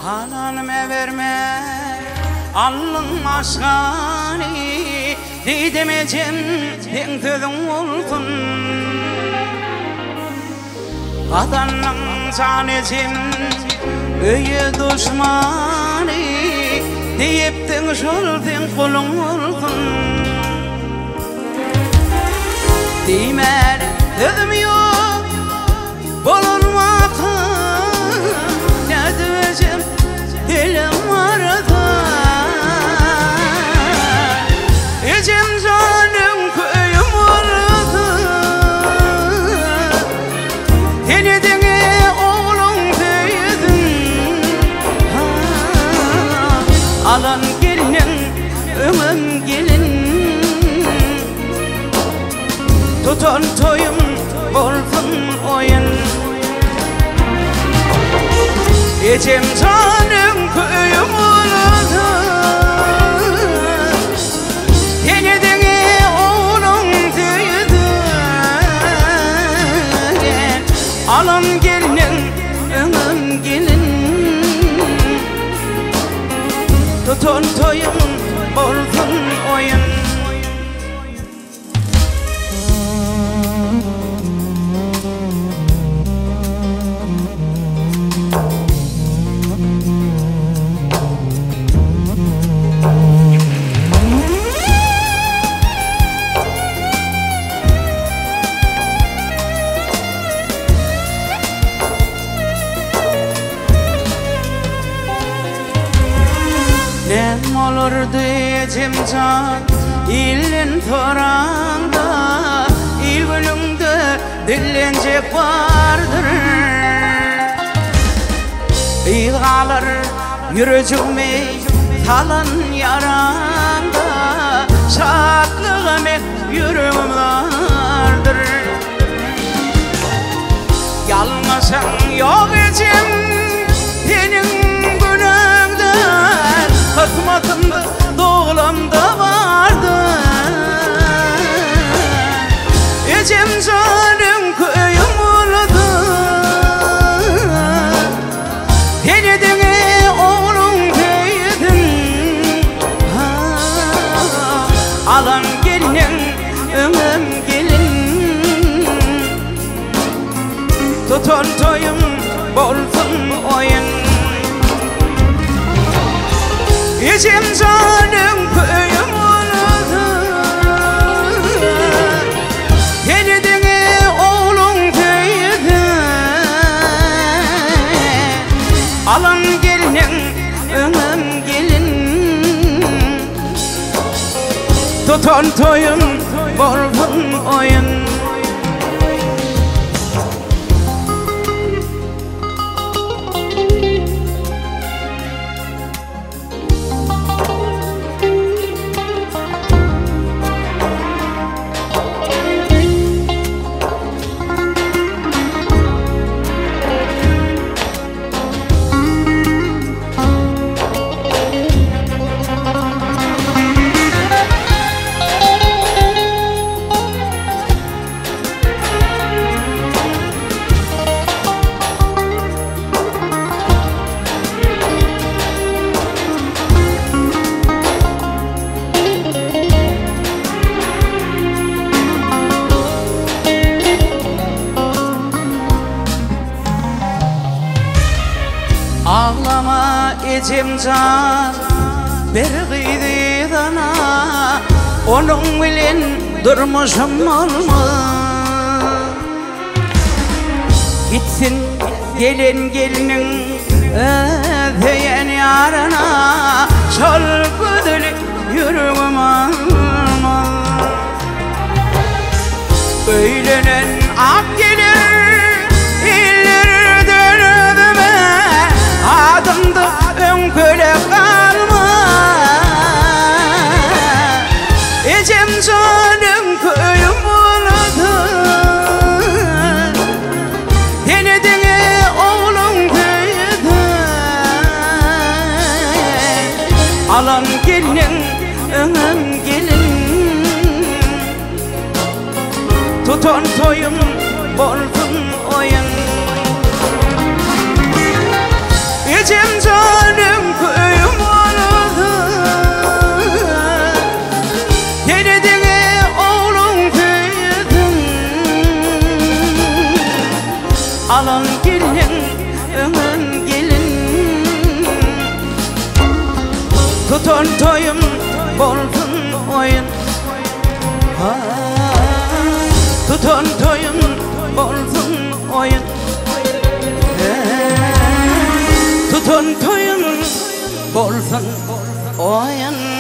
Ananıma verme alın aşkani Didemecem den tözün olsun Adanın canecem öye düşmani Deyiptin şoldun kulun olsun Deymer tözüm yok bulunmakın Ne diyeceğim dilim vardı Ecem canım köyüm vardı Denedine oğlum deydin Alan gelinin ömüm gelin Tutun toyum olsun oyun Ecem canım köyüm oldu Denedine oğlum deydin Alan gelinin ömüm gelin Tutun toyum olsun oyun Nem olurdu ecem can ilin toranda İl gününde dillenecek vardır İl kalır yürücüme talan yaranda Şaklığım hep yüreğim vardır Yalmasan yok ecem senin Kısmatımda doğulamda vardı Ecem canım köyüm oldu Denedine oğlum deydin Alan gelinin ömüm gelin Tutun toyum bolsun oyun Ecem canım köyüm oldu Denedine oğlum deydin Alan gelinin ömüm gelin Tutun toyum bolsun oyun Ağlama ecem can bir gıydı dana Onun bilen durmuşum olma Gitsin gelin gelinin ödeyen yarına Çal güdülük yüreğim alma Öylenen ak gelir iller dönüme Adımda ön köle kalma Ecem canım köyüm oldu Denedine oğlum deydin Alan gelin ömüm gelin Tutun toyum bolsun oyun Ecem can Alın gelin, gelin. Tutun toyum bolsun oyun. Tutun toyum bolsun oyun. Tutun toyum bolsun oyun.